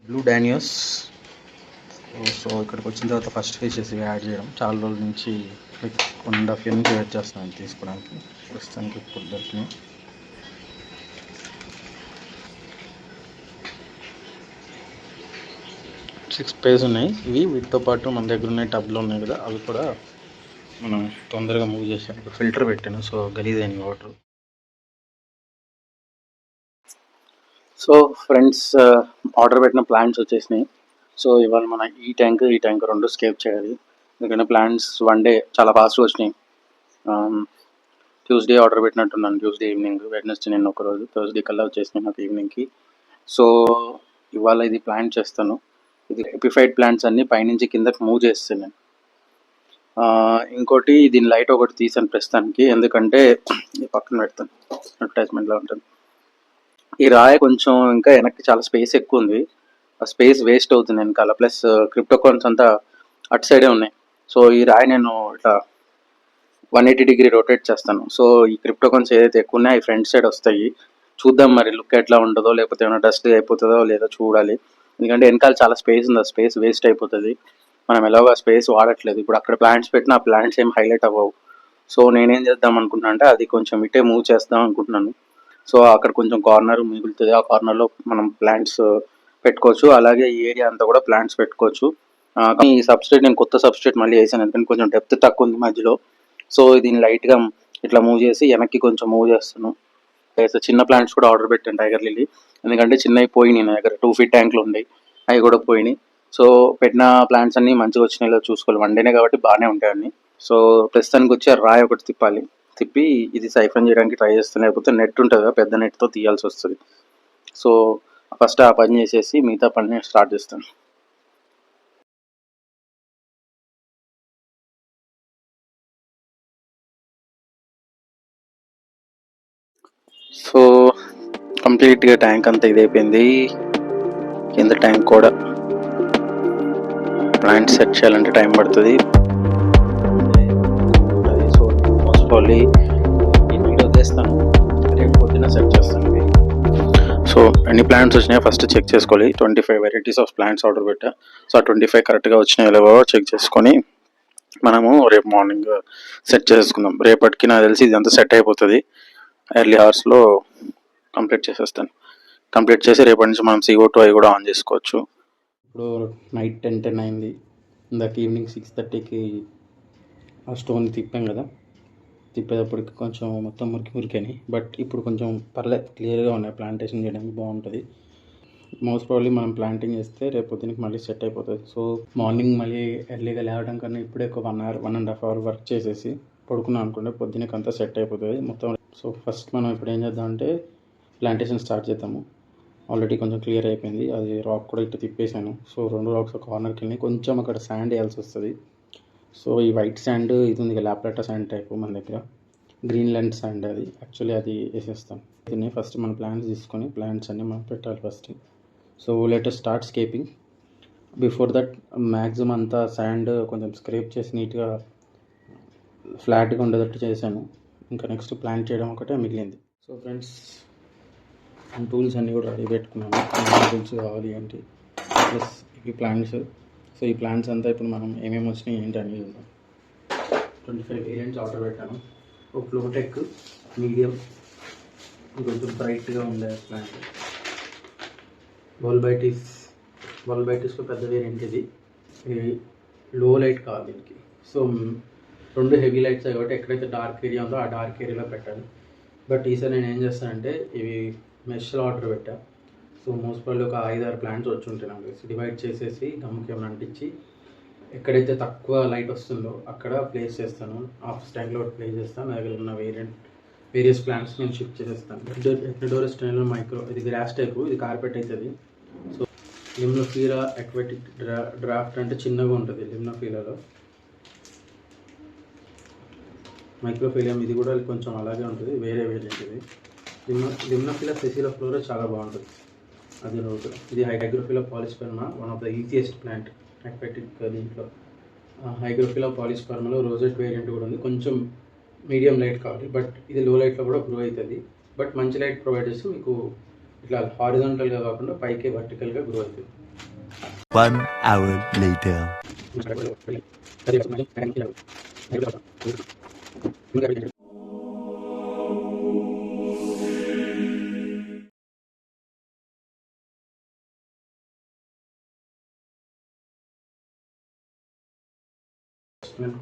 Blue danios. So ఇక్కడికి వచ్చిన తర్వాత ఫస్ట్ ఫేషెస్ యాడ్ చేయడం. చాలా రోజుల నుంచి లైక్ 1.5 year నుంచి వెయిట్ చేస్తున్నాను తీసుకోవడానికి. ప్రస్తుతానికి ఇప్పుడు దొరికినాయి. సిక్స్ పేస్ ఉన్నాయి. ఇవి వీటితో పాటు మన దగ్గర ఉన్నాయి టబ్లో ఉన్నాయి కదా, అవి కూడా మనం తొందరగా మూవ్ చేసాం. ఫిల్టర్ పెట్టాను, సో గలీజైన వాటర్. సో ఫ్రెండ్స్, ఆర్డర్ పెట్టిన ప్లాంట్స్ వచ్చేసినాయి. సో ఇవాళ మన ఈ ట్యాంక్ రెండు స్కేప్ చేయాలి. ఎందుకంటే ప్లాంట్స్ వన్ డే చాలా ఫాస్ట్గా వచ్చినాయి. ట్యూస్డే ఆర్డర్ పెట్టినట్టున్నాను, ట్యూస్డే ఈవినింగ్. వెడ్నెస్డే నేను ఒకరోజు, థర్స్డే కల్లా వచ్చేసినాయి నాకు ఈవినింగ్కి. సో ఇవాళ ఇది ప్లాంట్ చేస్తాను. ఇది ఎపిఫైడ్ ప్లాంట్స్ అన్ని పైనుంచి కిందకి మూవ్ చేస్తాను నేను. ఇంకోటి దీని లైట్ ఒకటి తీసాను ప్రస్తుతానికి, ఎందుకంటే పక్కన పెడతాను, అడ్వర్టైజ్మెంట్లో ఉంటుంది. ఈ రాయి కొంచెం ఇంకా వెనక్కి చాలా స్పేస్ ఎక్కువ ఉంది, ఆ స్పేస్ వేస్ట్ అవుతుంది వెనకాల. ప్లస్ క్రిప్టోకాన్స్ అంతా అటు సైడే ఉన్నాయి. సో ఈ రాయి నేను ఇట్లా 180 degree రొటేట్ చేస్తాను. సో ఈ క్రిప్టోకాన్స్ ఏదైతే ఎక్కువ ఉన్నాయో అవి ఫ్రంట్ సైడ్ వస్తాయి. చూద్దాం మరి లుక్ ఎట్లా ఉంటుందో, లేకపోతే ఏమైనా డస్ట్ అయిపోతుందో లేదో చూడాలి. ఎందుకంటే వెనకాల చాలా స్పేస్ ఉంది, ఆ స్పేస్ వేస్ట్ అయిపోతుంది. మనం ఎలాగో ఆ స్పేస్ వాడట్లేదు. ఇప్పుడు అక్కడ ప్లాంట్స్ పెట్టినా ఆ ప్లాంట్స్ ఏం హైలైట్ అవ్వవు. సో నేనేం చేద్దాం అనుకుంటున్నా అంటే అది కొంచెం ఇటే మూవ్ చేద్దాం అనుకుంటున్నాను. సో అక్కడ కొంచెం కార్నర్ మిగులుతుంది, ఆ కార్నర్లో మనం ప్లాంట్స్ పెట్టుకోవచ్చు. అలాగే ఈ ఏరియా అంతా కూడా ప్లాంట్స్ పెట్టుకోవచ్చు. కానీ ఈ సబ్స్ట్రేట్ నేను కొత్త సబ్స్ట్రేట్ మళ్ళీ వేసాను, ఎందుకంటే కొంచెం డెప్త్ తక్కువ ఉంది మధ్యలో. సో దీన్ని లైట్గా ఇట్లా మూవ్ చేసి వెనక్కి కొంచెం మూవ్ చేస్తాను. చిన్న ప్లాంట్స్ కూడా ఆర్డర్ పెట్టాను టైగర్ లిల్లీ, ఎందుకంటే చిన్నవి పోయినాయి. నా దగ్గర 2 feet ట్యాంకులు ఉన్నాయి, అవి కూడా పోయినాయి. సో పెట్టిన ప్లాంట్స్ అన్ని మంచిగా వచ్చినాయో చూసుకోవాలి, వన్ డేనే కాబట్టి బాగానే ఉంటాయి అన్ని. సో ప్రస్తుతానికి వచ్చి రాయి ఒకటి తిప్పి ఇది సైఫన్ చేయడానికి ట్రై చేస్తాను. లేకపోతే నెట్ ఉంటుంది కదా, పెద్ద నెట్తో తీయాల్సి వస్తుంది. సో ఫస్ట్ ఆ పని చేసేసి మిగతా పని స్టార్ట్ చేస్తాను. సో కంప్లీట్గా ట్యాంక్ అంతా ఇదైపోయింది. కింద ట్యాంక్ కూడా ప్లాంట్ సెట్ చేయాలంటే టైం పడుతుంది. సో మోస్ట్లీ ఈ వీడియో చేస్తాను, రేపు పొద్దున్న సెట్ చేస్తాను. సో ఎన్ని ప్లాంట్స్ వచ్చినాయో ఫస్ట్ చెక్ చేసుకోవాలి. 25 varieties ఆఫ్ ప్లాంట్స్ ఆర్డర్ పెట్టా. సో ఆ 25 కరెక్ట్గా వచ్చినాయో లేవో చెక్ చేసుకొని మనము రేపు మార్నింగ్ సెట్ చేసుకుందాం. రేపటికి నాకు తెలిసి ఇదంతా సెట్ అయిపోతుంది. ఎర్లీ అవర్స్లో కంప్లీట్ చేసేస్తాను. కంప్లీట్ చేసి రేపటి నుంచి మనం CO2 అవి కూడా ఆన్ చేసుకోవచ్చు. ఇప్పుడు నైట్ 10 అయింది. ఇందాక ఈవినింగ్ 6:30కి ఆ స్టోన్ తిప్పాం కదా, తిప్పేటప్పటికి కొంచెం మొత్తం మురికిని. బట్ ఇప్పుడు కొంచెం పర్లేదు, క్లియర్గా ఉన్నాయి. ప్లాంటేషన్ చేయడానికి బాగుంటుంది. మోస్ట్ ప్రాబ్లీ మనం ప్లాంటింగ్ చేస్తే రేపు పొద్దునకి మళ్ళీ సెట్ అయిపోతుంది. సో మార్నింగ్ మళ్ళీ ఎర్లీగా లేవడం కన్నా ఇప్పుడే ఒక 1 hour 1.5 hour వర్క్ చేసేసి పడుకున్నాం అనుకుంటే పొద్దునకి అంతా సెట్ అయిపోతుంది మొత్తం. సో ఫస్ట్ మనం ఇప్పుడు ఏం చేద్దామంటే ప్లాంటేషన్ స్టార్ట్ చేద్దాము. ఆల్రెడీ కొంచెం క్లియర్ అయిపోయింది, అది రాక్ కూడా ఇటు తిప్పేశాను. సో 2 రాక్స్ కార్నర్కి వెళ్ళి కొంచెం అక్కడ శాండ్ వేయాల్సి వస్తుంది. సో ఈ వైట్ శాండ్ ఇది ఉంది, లాప్లాటా శాండ్ టైప్ మన దగ్గర, గ్రీన్లాండ్ శాండ్ అది. యాక్చువల్లీ అది వేసేస్తాం. దీన్ని ఫస్ట్ మన ప్లాంట్స్ తీసుకొని ప్లాంట్స్ అన్నీ మనం పెట్టాలి first. So let start scaping. Before that maximum అంతా శాండ్ కొంచెం స్క్రేప్ చేసి నీట్గా ఫ్లాట్గా ఉండేటట్టు చేశాను. ఇంకా నెక్స్ట్ ప్లాంట్ చేయడం ఒకటే మిగిలింది. సో ఫ్రెండ్స్, టూల్స్ అన్నీ కూడా రెడీ పెట్టుకున్నాను. టూల్స్ కావాలి ఏంటి, ప్లస్ ఇవి ప్లాంట్స్. సో ఈ ప్లాంట్స్ అంతా ఇప్పుడు మనం ఏమేమి వచ్చినాయి ఏంటి అని చూద్దాం. 25 వేరియంట్స్ ఆర్డర్ పెట్టాను. ఒక ఫ్లోటెక్ మీడియం, కొంచెం బ్రైట్గా ఉండే ప్లాంట్. బల్బైటిస్లో పెద్ద వేరియంట్ ఇది. లో లైట్ కావాలి దీనికి. సో 2 హెవీ లైట్స్ కాబట్టి ఎక్కడైతే డార్క్ ఏరియా ఉందో ఆ డార్క్ ఏరియాలో పెట్టాలి. బట్ ఈసారి నేను ఏం చేస్తానంటే ఇవి మెష్లో ఆర్డర్ పెట్టా. సో మోస్ట్ ప్రాబ్లీ ఒక 5-6 ప్లాంట్స్ వచ్చి ఉంటాయి నాకు. డివైడ్ చేసేసి గమ్ముకి ఏమైనా అంటించి ఎక్కడైతే తక్కువ లైట్ వస్తుందో అక్కడ ప్లేస్ చేస్తాను. హాఫ్ స్టాండ్లో ప్లేస్ చేస్తాను. నా దగ్గర ఉన్న వేరియస్ ప్లాంట్స్ నేను షిఫ్ట్ చేసేస్తాను. ఎక్నడోరస్ స్టైల్లో మైక్రో, ఇది గ్రాస్ టైపు, ఇది కార్పెట్ అవుతుంది. సో లిమ్నోఫిలా అక్వాటిక్ డ్రాఫ్ట్ అంటే చిన్నగా ఉంటుంది లిమ్నోఫిలాలో. మైక్రోఫిలియం ఇది కూడా కొంచెం అలాగే ఉంటుంది, వేరే వేరియంట్ ఇది. లిమ్నోఫిలా సెసిలోఫ్లోరా చాలా బాగుంటుంది, అది రోజు. ఇది Hygrophila polysperma, one of the easiest plant aquatic. దీంట్లో హైగ్రోఫిలా పాలిస్పర్మాలో రోజెట్ వేరియంట్ కూడా ఉంది. కొంచెం మీడియం లైట్ కావాలి, బట్ ఇది లో లైట్లో కూడా గ్రో అవుతుంది. బట్ మంచి లైట్ ప్రొవైడ్ చేస్తే మీకు ఇట్లా హారిజాంటల్గా కాకుండా పైకి వర్టికల్గా గ్రో అవుతుంది. 1 hour later.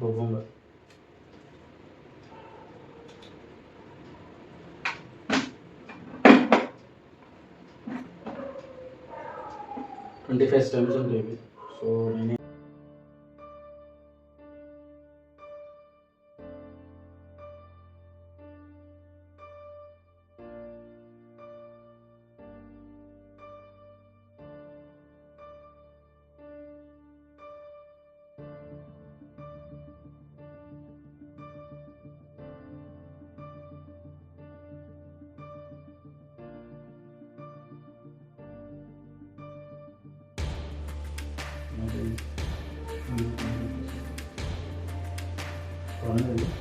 Cucumber. $25 stems ఉంటాయి. సో నేను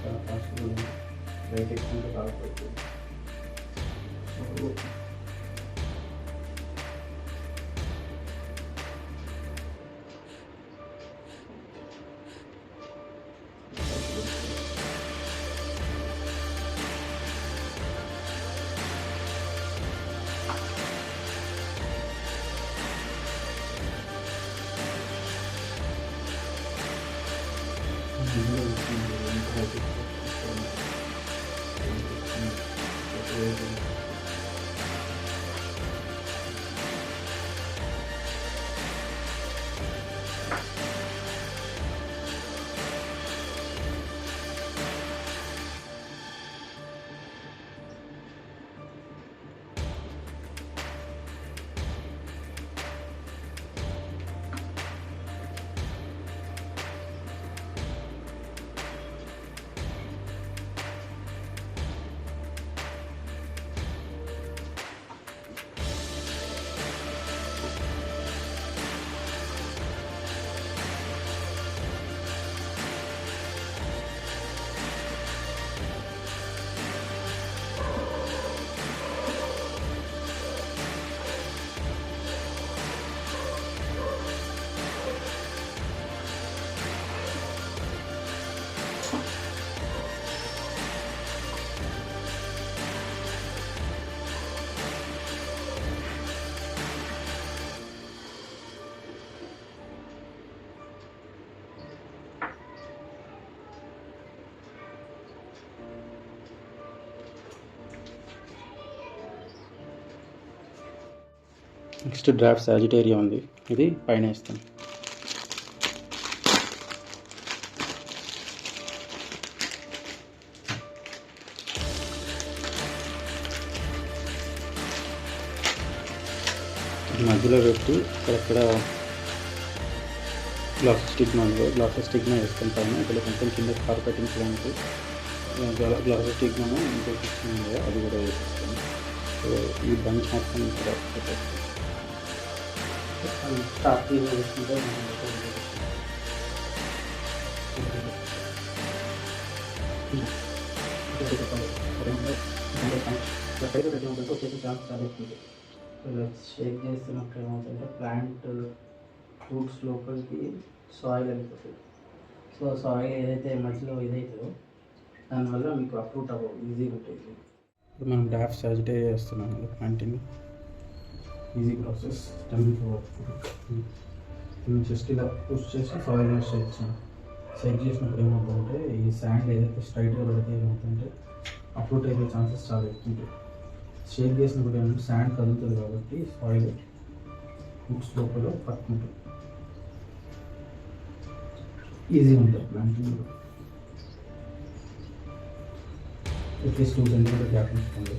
చాలా ఫాస్ట్గా వెయిట్ ఎక్కువ కాకపోతుంది. సో నెక్స్ట్ డ్రాఫ్ట్ సాజిటేరియా ఉంది, ఇది పైన వేస్తాం. మధ్యలో పెట్టి అక్కడక్కడ గ్లాస్ స్టిగ్మా వేస్తాం పైన. ఇక్కడ కొంచెం కింద కార్పెటింగ్ ప్లాంట్ గ్లాస్ స్టిగ్మా ఇంకో ఉంది, అది కూడా వేసేస్తాం. సో ఈ బంచ్ మొత్తం ఇక్కడ పెట్టేస్తాం. స్టార్ట్ చేసుకుంటే వచ్చేసి ఛాన్స్ చాలా ఎక్కువ. ఇలా షేక్ చేస్తున్నప్పుడు ఏమవుతుందంటే ప్లాంట్ రూట్స్ లోపలికి సాయిల్ వెళ్ళిపోతుంది. సో సాయిల్ ఏదైతే మధ్యలో ఇదైతుందో దానివల్ల మీకు అప్రూట్ అవ్వదు, ఈజీగా ఉంటుంది. ఇప్పుడు మనం డ్రాఫ్ట్ సాజిటేరియా చేస్తున్నాం కదా, ప్లాంటింగ్ ఈజీ ప్రాసెస్. జస్ట్ ఇలా పుష్ చేసి సాయిల్ షేక్ చేసినప్పుడు ఏమవుతుందంటే ఈ శాండ్ ఏదైతే స్ట్రైట్గా పడితే ఏమవుతుందంటే అప్రూట్ అయ్యే ఛాన్సెస్ చాలా ఎక్కువ ఉంటాయి. షేక్ చేసినప్పుడు ఏమంటే శాండ్ కదులుతుంది కాబట్టి సాయిల్ రూట్స్ లోపల పట్టుకుంటుంది, ఈజీగా ఉంటుంది ప్లాంటింగ్. అట్లీస్ట్ 2 సెంటీమీటర్ గ్యాప్ ఉంచుకోండి.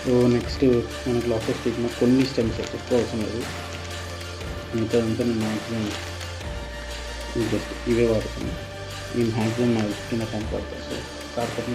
సో నెక్స్ట్ మనకు లాఫెస్ స్టిగ్మా కొన్ని స్టెమ్స్ ఎక్కువ అవసరం లేదు, మిగతా అంతా నేను మ్యాక్సిమం జస్ట్ ఇవే వాడుతాను. నేను మ్యాక్సిమం నా కింద టైం పడతాను. సో కాకపోతే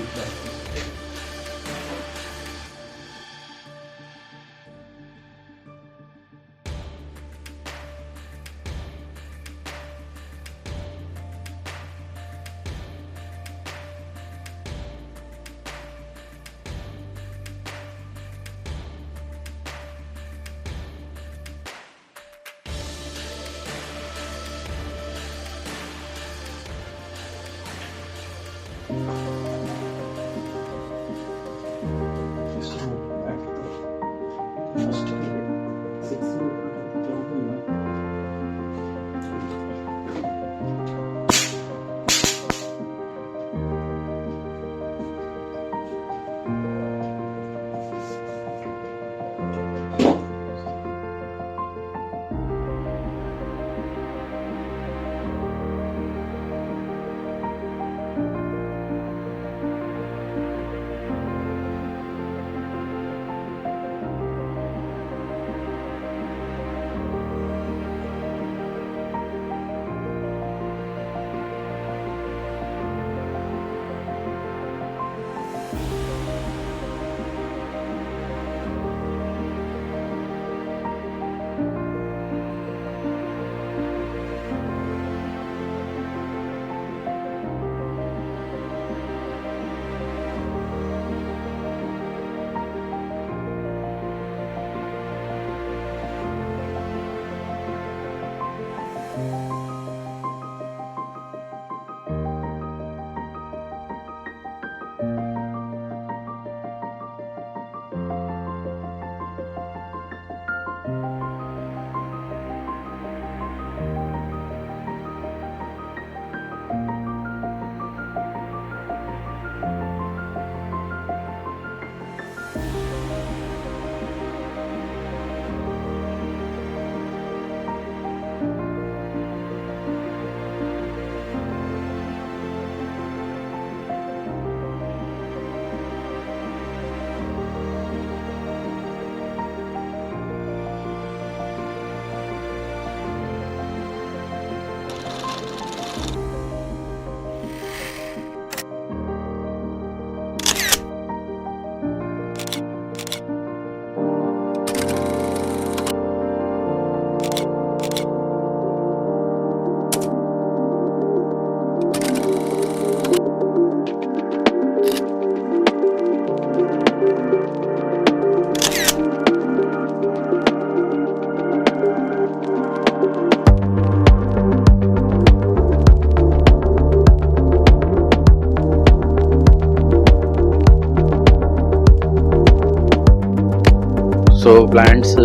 సో ప్లాంట్స్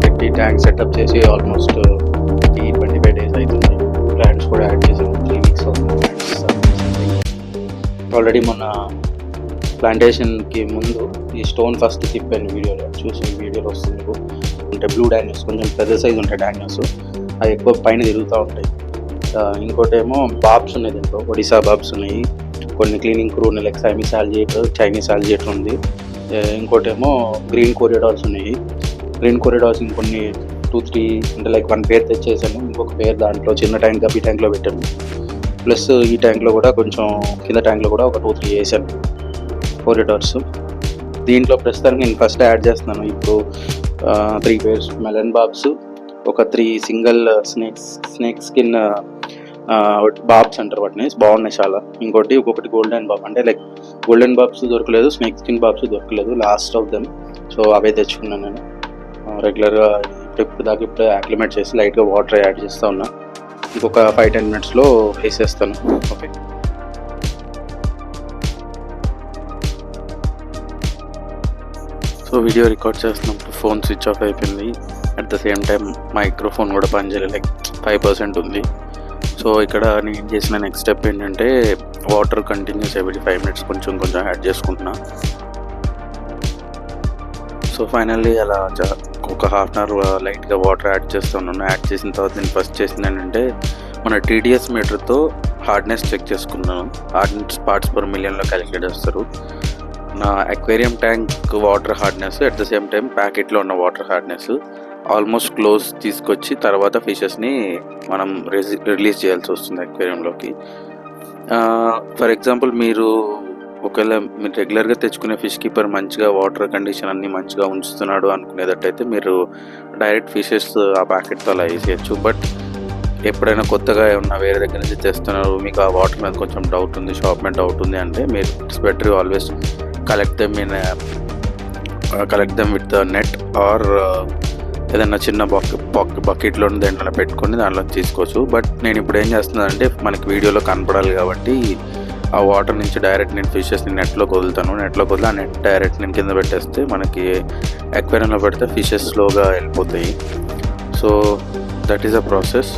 పెట్టి ట్యాంక్ సెటప్ చేసి ఆల్మోస్ట్ 25 days అవుతుంది. ప్లాంట్స్ కూడా యాడ్ చేసాము, 3 weeks అవుతుంది. ఆల్రెడీ మొన్న ప్లాంటేషన్కి ముందు ఈ స్టోన్ ఫస్ట్ తిప్పాను, వీడియోలో వస్తుంది మీకు. అంటే బ్లూ డానియస్ కొంచెం పెద్ద సైజు ఉంటాయి డానియస్, అవి ఎక్కువ పైన తిరుగుతూ ఉంటాయి. ఇంకోటేమో బాబ్స్ ఉన్నాయి, దీంట్లో ఒడిశా బాబ్స్ ఉన్నాయి, కొన్ని క్లీనింగ్ క్రూ ఉన్నాయి, లైక్ సైమీస్ ఆల్జియేట్, చైనీస్ ఆల్జియేట్ ఉంది. ఇంకోటేమో గ్రీన్ కొరిడార్స్ ఉన్నాయి. గ్రీన్ కొరిడార్స్ ఇంకొన్ని 2-3 అంటే లైక్ 1 పేర్ తెచ్చేసాను, ఇంకొక పేర్ దాంట్లో చిన్న ట్యాంక్ ఈ ట్యాంక్లో పెట్టాను. ప్లస్ ఈ ట్యాంక్లో కూడా కొంచెం కింద ట్యాంక్లో కూడా ఒక 2-3 వేసాను కొరిడార్స్. దీంట్లో ప్రస్తుతానికి నేను ఫస్ట్ యాడ్ చేస్తున్నాను ఇప్పుడు 3 pairs మెలన్ బాబ్స్, ఒక 3 సింగిల్ స్నేక్ స్కిన్ బాబ్స్ అంటారు వాటిని, బాగున్నాయి చాలా. ఇంకొకటి గోల్డెన్ బాబ్, అంటే లైక్ గోల్డెన్ బాబ్స్ దొరకలేదు, స్నేక్ స్కిన్ బాబ్స్ దొరకలేదు, లాస్ట్ ఆఫ్ దెమ్. సో అవే తెచ్చుకున్నాను నేను. రెగ్యులర్గా ఇప్పుడే యాక్లిమేట్ చేసి లైట్గా వాటర్ యాడ్ చేస్తూ ఉన్నా. ఇంకొక 5-10 minutesలో వేసేస్తాను. ఓకే, సో వీడియో రికార్డ్ చేస్తున్నప్పుడు ఫోన్ స్విచ్ ఆఫ్ అయిపోయింది. At the same time microphone కూడా పనిచేయలేదు, లైక్ 5% ఉంది. సో ఇక్కడ నేను చేసిన నెక్స్ట్ స్టెప్ ఏంటంటే వాటర్ కంటిన్యూస్ ఎవ్రీ 5 minutes కొంచెం యాడ్ చేసుకుంటున్నా. సో ఫైనల్లీ అలా ఒక 1/2 hour లైట్గా వాటర్ యాడ్ చేస్తున్నాను. యాడ్ చేసిన తర్వాత నేను ఫస్ట్ చేసింది ఏంటంటే మన TDS మీటర్తో హార్డ్నెస్ చెక్ చేసుకున్నాను. Hardness parts per million calculate చేస్తారు. నా aquarium tank water hardness at the same time ప్యాకెట్లో ఉన్న వాటర్ హార్డ్నెస్ ఆల్మోస్ట్ క్లోజ్ తీసుకొచ్చి తర్వాత ఫిషెస్ని మనం రిలీజ్ చేయాల్సి వస్తుంది అక్వేరియంలోకి. ఫర్ ఎగ్జాంపుల్ మీరు ఒకవేళ మీరు రెగ్యులర్గా తెచ్చుకునే ఫిష్ కీపర్ మంచిగా వాటర్ కండిషన్ అన్నీ మంచిగా ఉంచుతున్నాడు అనుకునేటట్టయితే మీరు డైరెక్ట్ ఫిషెస్ ఆ ప్యాకెట్తో అలా వేసేయచ్చు. బట్ ఎప్పుడైనా కొత్తగా ఏమన్నా వేరే దగ్గర నుంచి తెస్తున్నారు, మీకు ఆ వాటర్ మీద కొంచెం డౌట్ ఉంది, షాప్ మీద డౌట్ ఉంది అంటే మీరు it's better always collect them with the net or ఏదైనా చిన్న బకెట్లో దేంట్లో పెట్టుకొని దాంట్లో తీసుకోవచ్చు. బట్ నేను ఇప్పుడు ఏం చేస్తున్నానంటే మనకి వీడియోలో కనపడాలి కాబట్టి ఆ వాటర్ నుంచి డైరెక్ట్ నేను ఫిషెస్ని నెట్లోకి వదిలి ఆ నెట్ డైరెక్ట్ నేను కింద పెట్టేస్తే మనకి అక్వేరియంలో పెడితే ఫిషెస్ స్లోగా వెళ్ళిపోతాయి. So that is a process.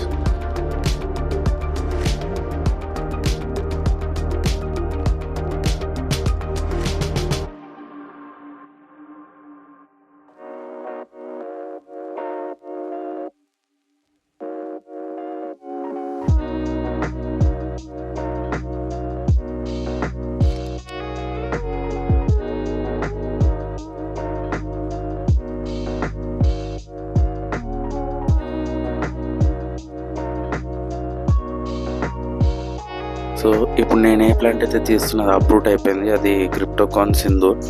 So ఇప్పుడు నేను ఏ ప్లాంట్ అయితే తీస్తున్నది అప్రూట్ అయిపోయింది, అది క్రిప్టోకాన్ సింధూర్.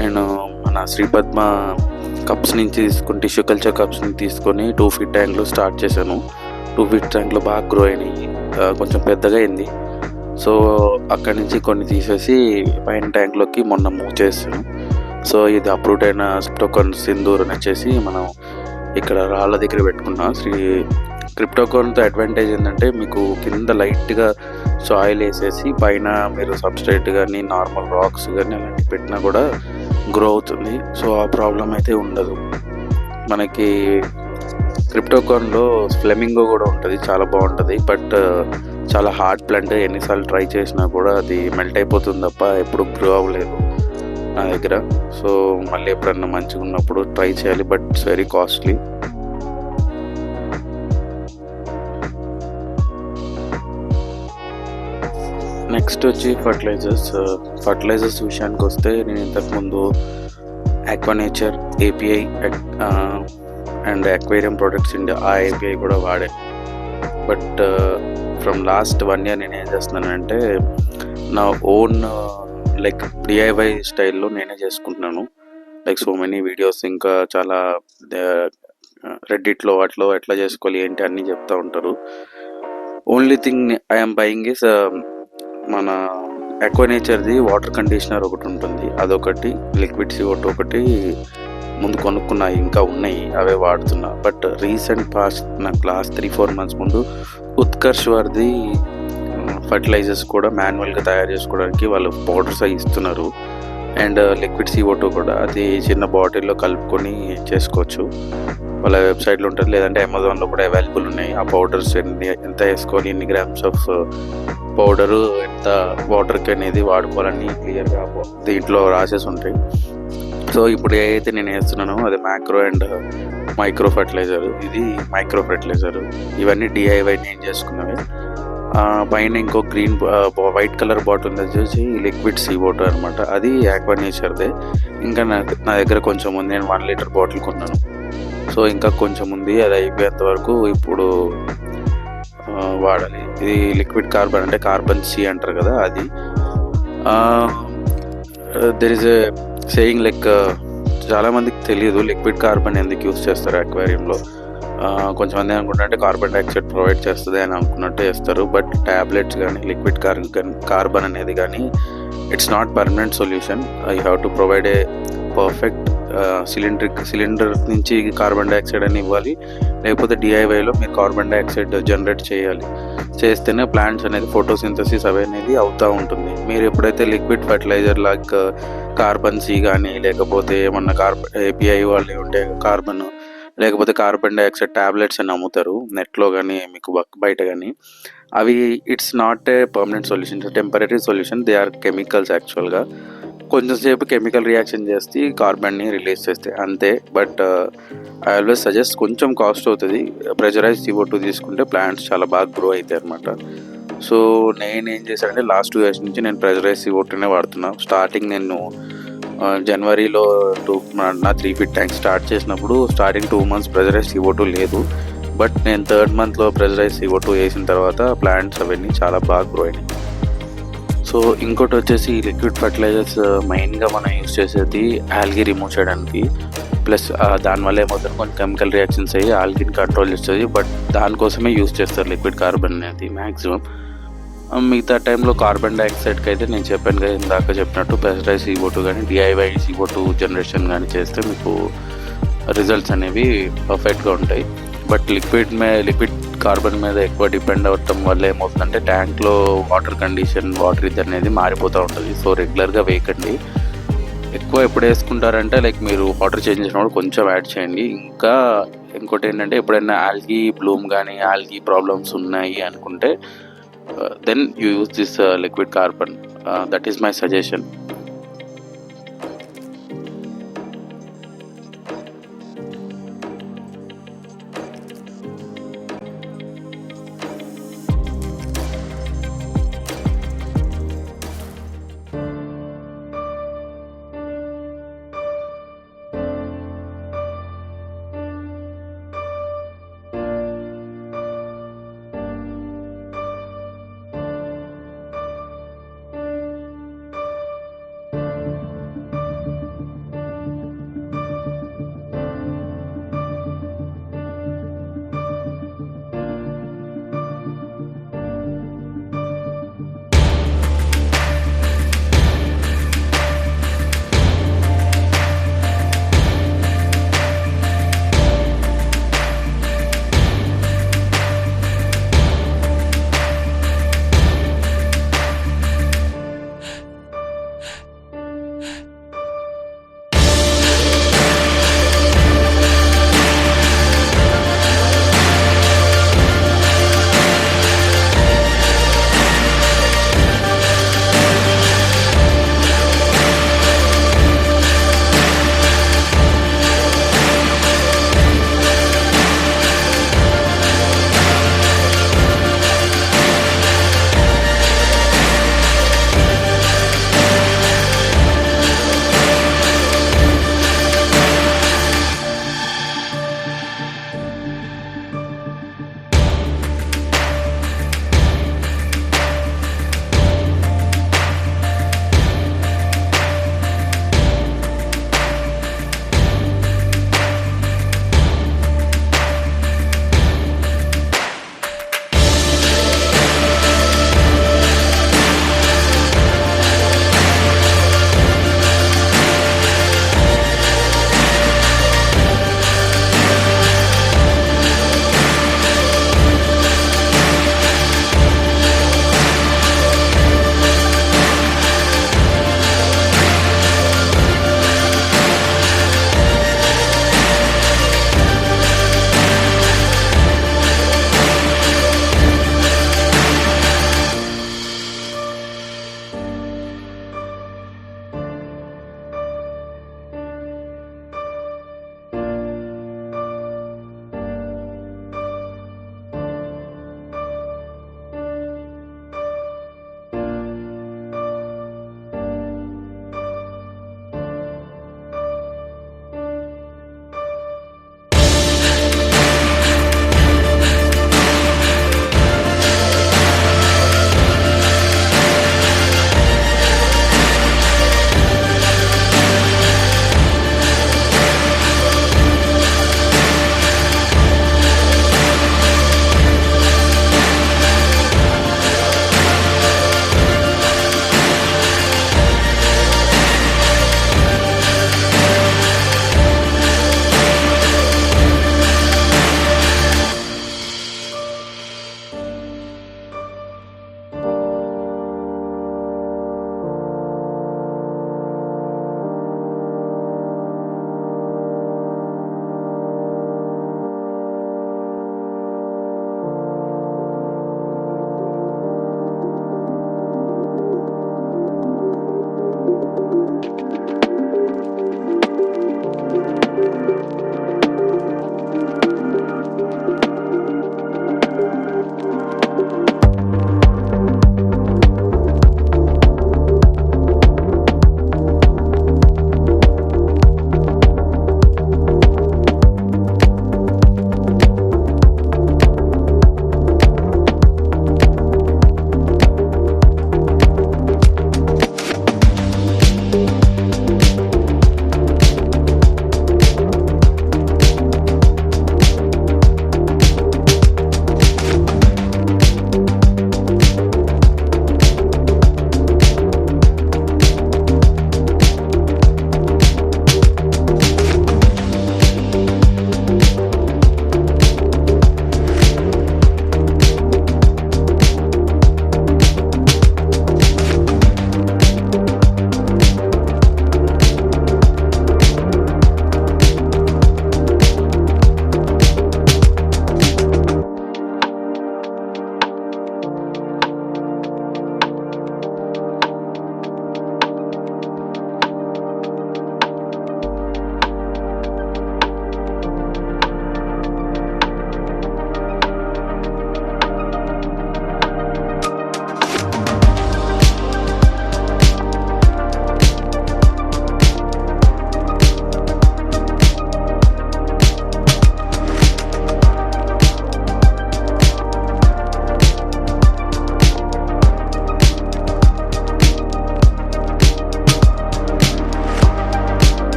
నేను మన శ్రీపద్మ కప్స్ నుంచి తీసుకుని టిష్యూ కల్చర్ కప్స్ని తీసుకొని 2 feet ట్యాంక్లో స్టార్ట్ చేశాను. 2 feet ట్యాంక్లో బాగా గ్రో అయినాయి, కొంచెం పెద్దగా అయింది. సో అక్కడి నుంచి కొన్ని తీసేసి పైన ట్యాంక్లోకి మొన్న మూవ్ చేస్తాను. సో ఇది అప్రూట్ అయిన క్రిప్టోకాన్ సింధూర్ అని వచ్చేసి మనం ఇక్కడ రాళ్ళ దగ్గర పెట్టుకున్నాం. క్రిప్టోకాన్తో అడ్వాంటేజ్ ఏంటంటే మీకు కింద లైట్గా సాయిల్ వేసేసి పైన మీరు సబ్స్ట్రేట్ కానీ నార్మల్ రాక్స్ కానీ అలాంటివి పెట్టినా కూడా గ్రో అవుతుంది. సో ఆ ప్రాబ్లం అయితే ఉండదు. మనకి క్రిప్టోకాన్లో ఫ్లెమింగో కూడా ఉంటుంది, చాలా బాగుంటుంది. బట్ చాలా హార్డ్ ప్లాంట్, ఎన్నిసార్లు ట్రై చేసినా కూడా అది మెల్ట్ అయిపోతుంది తప్ప ఎప్పుడు గ్రో అవ్వలేదు నా దగ్గర. సో మళ్ళీ ఎప్పుడన్నా మంచిగా ఉన్నప్పుడు ట్రై చేయాలి, but it's very costly. Next వచ్చి ఫర్టిలైజర్స్ విషయానికి వస్తే నేను ఇంతకుముందు Aquanature API and aquarium products India ఆ ఏపీఐ కూడా వాడాను. బట్ ఫ్రమ్ లాస్ట్ 1 year నేను ఏం చేస్తున్నానంటే నా ఓన్ లైక్ డిఐవై స్టైల్లో నేనే చేసుకుంటున్నాను. లైక్ సో మెనీ వీడియోస్, ఇంకా చాలా రెడ్డిట్లో వాటిలో ఎట్లా చేసుకోవాలి ఏంటి అన్నీ చెప్తూ ఉంటారు. Only thing I'm buying is మన అక్వానేచర్ది వాటర్ కండిషనర్ ఒకటి ఉంటుంది, అదొకటి, లిక్విడ్ CO2 ఒకటి ముందు కొనుక్కున్నాయి, ఇంకా ఉన్నాయి, అవే వాడుతున్నా. బట్ రీసెంట్ పాస్ట్ నాకు లాస్ట్ 3-4 months ముందు ఉత్కర్ష్ వారిది ఫర్టిలైజర్స్ కూడా మాన్యువల్గా తయారు చేసుకోవడానికి వాళ్ళు పౌడర్స్ అవి ఇస్తున్నారు. అండ్ లిక్విడ్ CO2 కూడా అది చిన్న బాటిల్లో కలుపుకొని చేసుకోవచ్చు. వాళ్ళ వెబ్సైట్లో ఉంటుంది, లేదంటే అమెజాన్లో కూడా అవైలబుల్ ఉన్నాయి. ఆ పౌడర్స్ ఎంత వేసుకోవాలి, ఎన్ని గ్రామ్స్ ఆఫ్ పౌడరు, ఎంత వాటర్కి అనేది వాడుకోవాలని క్లియర్గా దీంట్లో రాసేసి ఉంటాయి. సో ఇప్పుడు ఏదైతే నేను వేస్తున్నానో అది మ్యాక్రో అండ్ మైక్రో ఫర్టిలైజర్, ఇది మైక్రో ఫర్టిలైజర్. ఇవన్నీ డిఐవై నేను చేసుకున్నవి. పైన ఇంకో వైట్ కలర్ బాటిల్ వచ్చేసి లిక్విడ్ CO2 అనమాట, అది ఆక్వానేచర్దే. ఇంకా నా దగ్గర కొంచెం ఉంది, నేను 1 liter బాటిల్ కొన్నాను. సో ఇంకా కొంచెం ఉంది, అది అయిపోయేంత వరకు ఇప్పుడు వాడాలి. ఇది లిక్విడ్ కార్బన్ అంటే కార్బన్ C అంటారు కదా, అది. There is a saying like చాలామందికి తెలియదు లిక్విడ్ కార్బన్ ఎందుకు యూస్ చేస్తారు అక్వేరియంలో. కొంచెమంది అనుకుంటే కార్బన్ డైఆక్సైడ్ ప్రొవైడ్ చేస్తుంది అని అనుకున్నట్టు చేస్తారు. బట్ ట్యాబ్లెట్స్ కానీ లిక్విడ్ కార్బన్ అనేది కానీ it's not permanent solution. You have to provide a perfect cylinder నుంచి కార్బన్ డైఆక్సైడ్ అని ఇవ్వాలి, లేకపోతే డిఐవైలో మీరు కార్బన్ డైఆక్సైడ్ జనరేట్ చేస్తేనే ప్లాంట్స్ అనేది ఫోటోసింథసిస్ అనేది అవుతూ ఉంటుంది. మీరు ఎప్పుడైతే liquid fertilizer like carbon C కానీ లేకపోతే ఏమన్నా ఏపీఐ వాళ్ళు ఉంటే కార్బన్, లేకపోతే కార్బన్ డైఆక్సైడ్ ట్యాబ్లెట్స్ అని అమ్ముతారు నెట్లో కానీ మీకు బయట కానీ, అవి it's not a permanent solution, temporary solution. They are chemicals యాక్చువల్గా. కొంచెంసేపు కెమికల్ రియాక్షన్ చేసి కార్బన్ని రిలీజ్ చేస్తే అంతే. బట్ ఐ ఆల్వేస్ సజెస్ట్ కొంచెం కాస్ట్ అవుతుంది, ప్రెషరైజ్ CO2 తీసుకుంటే ప్లాంట్స్ చాలా బాగా గ్రో అవుతాయి అన్నమాట. సో నేనేం చేశానంటే లాస్ట్ 2 ఇయర్స్ నుంచి నేను ప్రెజరైజ్ CO2నే వాడుతున్నా. స్టార్టింగ్ నేను జనవరిలో నా 3 ఫీట్ ట్యాంక్ స్టార్ట్ చేసినప్పుడు స్టార్టింగ్ 2 మంత్స్ ప్రెజరైజ్ CO2 లేదు. బట్ నేను 3rd మంత్లో ప్రెజరైజ్ CO2 వేసిన తర్వాత ప్లాంట్స్ అవన్నీ చాలా బాగా గ్రో అయినాయి. సో ఇంకోటి వచ్చేసి లిక్విడ్ ఫర్టిలైజర్స్ మెయిన్గా మనం యూస్ చేసేది ఆల్గీ రిమూవ్ చేయడానికి. ప్లస్ దానివల్ల ఏమవుతుంది, కొన్ని కెమికల్ రియాక్షన్స్ అయ్యి ఆల్గీని కంట్రోల్ చేస్తుంది. బట్ దానికోసమే యూస్ చేస్తారు లిక్విడ్ కార్బన్ అనేది మ్యాక్సిమం. మిగతా టైంలో కార్బన్ డైఆక్సైడ్కి అయితే నేను చెప్పాను కదా ఇందాక చెప్పినట్టు ప్రెజరైజ్ CO2 కానీ DIY CO2 జనరేషన్ కానీ చేస్తే మీకు రిజల్ట్స్ అనేవి పర్ఫెక్ట్గా ఉంటాయి. బట్ లిక్విడ్ కార్బన్ మీద ఎక్కువ డిపెండ్ అవ్వటం వల్ల ఏమవుతుందంటే ట్యాంక్లో వాటర్ కండిషన్, వాటర్ ఇది అనేది మారిపోతూ ఉంటుంది. సో రెగ్యులర్గా వేయకండి. ఎక్కువ ఎప్పుడు వేసుకుంటారంటే లైక్ మీరు వాటర్ చేంజ్ చేసినప్పుడు కొంచెం యాడ్ చేయండి. ఇంకా ఇంకోటి ఏంటంటే ఎప్పుడైనా ఆల్గీ బ్లూమ్ కానీ ఆల్గీ ప్రాబ్లమ్స్ ఉన్నాయి అనుకుంటే then you use this liquid carbon. That is my suggestion.